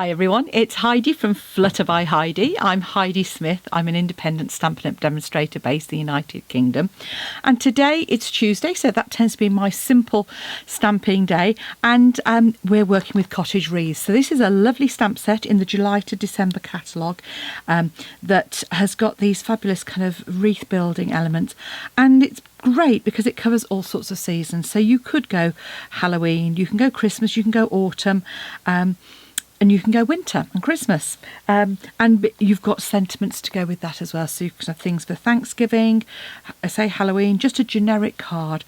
Hi everyone, it's Heidi from Flutter by Heidi. I'm Heidi Smith. I'm an independent Stampin' Up demonstrator based in the United Kingdom. And today it's Tuesday, so that tends to be my simple stamping day. And we're working with cottage wreaths. So this is a lovely stamp set in the July to December catalogue that has got these fabulous kind of wreath building elements. And it's great because it covers all sorts of seasons. So you could go Halloween, you can go Christmas, you can go autumn. And you can go winter and Christmas. And you've got sentiments to go with that as well. So you can have things for Thanksgiving, say Halloween, just a generic card.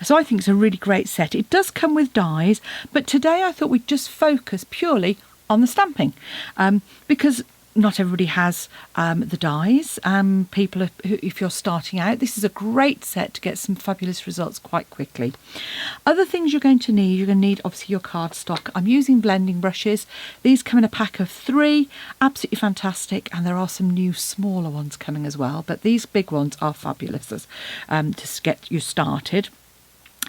So I think it's a really great set. It does come with dies, but today I thought we'd just focus purely on the stamping because not everybody has the dies. People, if you're starting out, this is a great set to get some fabulous results quite quickly. Other things you're going to need obviously your cardstock. I'm using blending brushes. These come in a pack of 3, absolutely fantastic, and there are some new smaller ones coming as well, but these big ones are fabulous to get you started.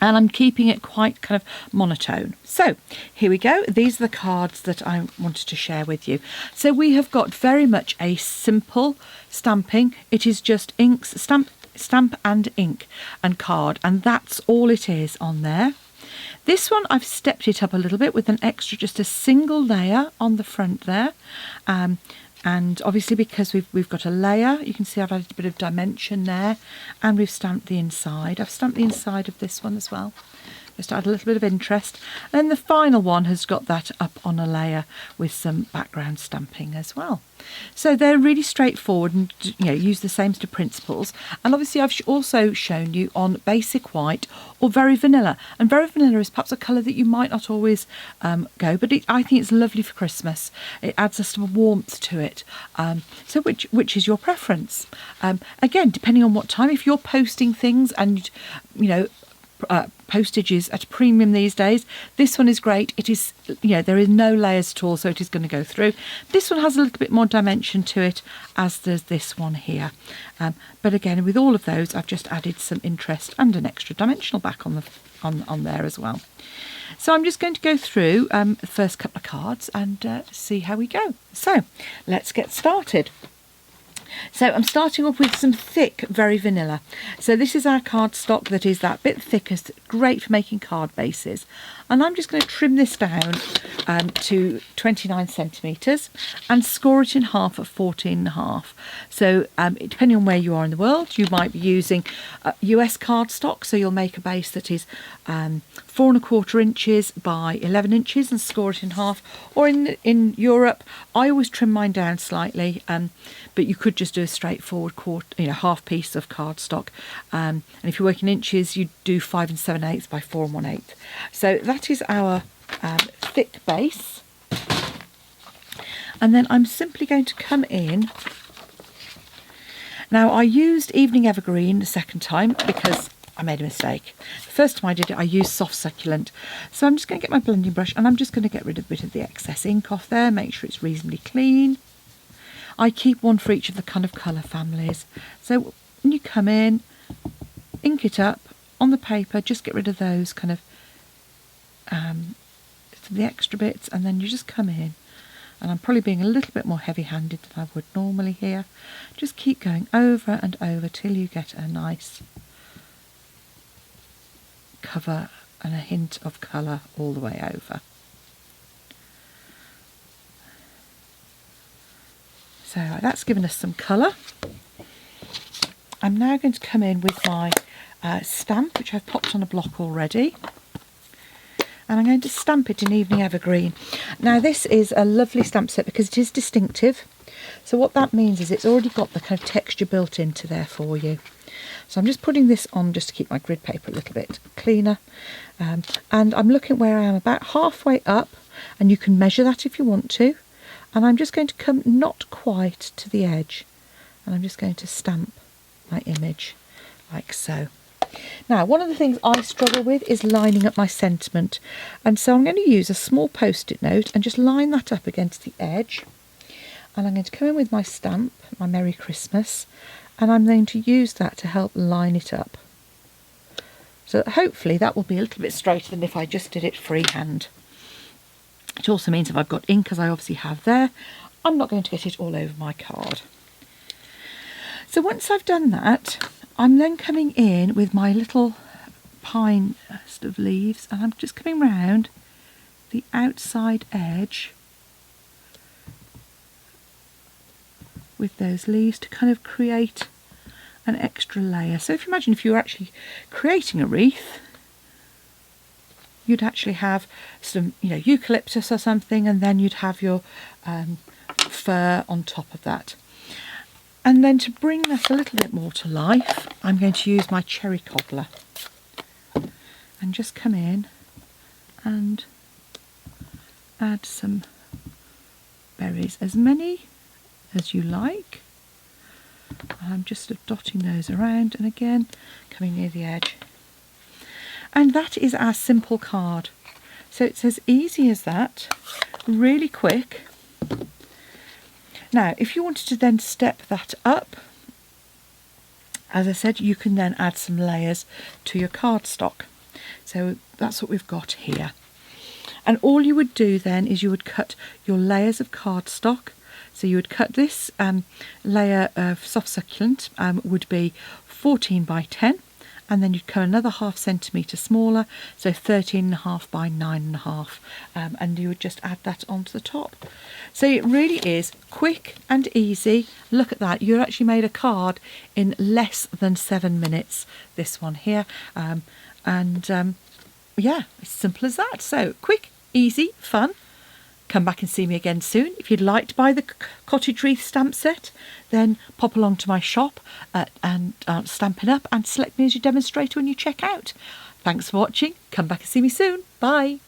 And I'm keeping it quite kind of monotone. So here we go. These are the cards that I wanted to share with you. So we have got very much a simple stamping. It is just inks, stamp and ink and card, and that's all it is on there. This one I've stepped it up a little bit with an extra, just a single layer on the front there. And obviously because we've got a layer, you can see I've added a bit of dimension there, and we've stamped the inside. I've stamped the inside of this one as well, just to add a little bit of interest. And then the final one has got that up on a layer with some background stamping as well. So they're really straightforward and use the same sort of principles. And obviously I've also shown you on basic white or very vanilla. And very vanilla is perhaps a colour that you might not always go, but I think it's lovely for Christmas. It adds some warmth to it. So which is your preference? Again, depending on what time, if you're posting things and postage is at a premium these days, this one is great. It is, there is no layers at all, so it is going to go through. This one has a little bit more dimension to it, as does this one here. But again, with all of those, I've just added some interest and an extra dimensional back on there as well. So I'm just going to go through the first couple of cards and see how we go. So let's get started. So I'm starting off with some thick, very vanilla. So this is our cardstock that is that bit thicker, great for making card bases. And I'm just going to trim this down to 29 centimetres and score it in half at 14.5. So depending on where you are in the world, you might be using US cardstock. So you'll make a base that is 4¼ inches by 11 inches and score it in half. Or in Europe, I always trim mine down slightly, but you could just do a straightforward half piece of cardstock. And if you're working inches, you do 5 7/8 by 4 1/8. So that is our thick base. And then I'm simply going to come in. Now I used Evening Evergreen the second time because I made a mistake. The first time I did it, I used Soft Succulent. So I'm just going to get my blending brush and I'm just going to get rid of a bit of the excess ink off there, make sure it's reasonably clean. I keep one for each of the kind of colour families. So when you come in, ink it up on the paper, just get rid of those kind of the extra bits, and then you just come in, and I'm probably being a little bit more heavy-handed than I would normally here. Just keep going over and over till you get a nice cover and a hint of colour all the way over. So that's given us some colour. I'm now going to come in with my stamp, which I've popped on a block already. And I'm going to stamp it in Evening Evergreen. Now this is a lovely stamp set because it is distinctive. So what that means is it's already got the kind of texture built into there for you. So I'm just putting this on just to keep my grid paper a little bit cleaner. And I'm looking where I am about halfway up, and you can measure that if you want to. And I'm just going to come not quite to the edge, and I'm just going to stamp my image like so. Now, one of the things I struggle with is lining up my sentiment, and so I'm going to use a small post-it note and just line that up against the edge. And I'm going to come in with my stamp, my Merry Christmas, and I'm going to use that to help line it up. So hopefully that will be a little bit straighter than if I just did it freehand. It also means if I've got ink, as I obviously have there, I'm not going to get it all over my card. So once I've done that, I'm then coming in with my little pine sort of leaves, and I'm just coming round the outside edge with those leaves to kind of create an extra layer. So if you imagine if you were actually creating a wreath, you'd actually have some, eucalyptus or something, and then you'd have your fir on top of that. And then to bring that a little bit more to life, I'm going to use my cherry cobbler and just come in and add some berries, as many as you like. I'm just sort of dotting those around, and again coming near the edge. And that is our simple card. So it's as easy as that, really quick. Now, if you wanted to then step that up, as I said, you can then add some layers to your cardstock. So that's what we've got here. And all you would do then is you would cut your layers of cardstock. So you would cut this layer of soft succulent would be 14 by 10, and then you'd cut another ½ centimetre smaller, so 13.5 by 9.5, and you would just add that onto the top. So it really is quick and easy. Look at that, you actually made a card in less than 7 minutes, this one here, yeah, as simple as that. So quick, easy, fun. Come back and see me again soon. If you'd like to buy the Cottage Wreath stamp set, then pop along to my shop and Stampin' Up and select me as your demonstrator when you check out. Thanks for watching. Come back and see me soon. Bye.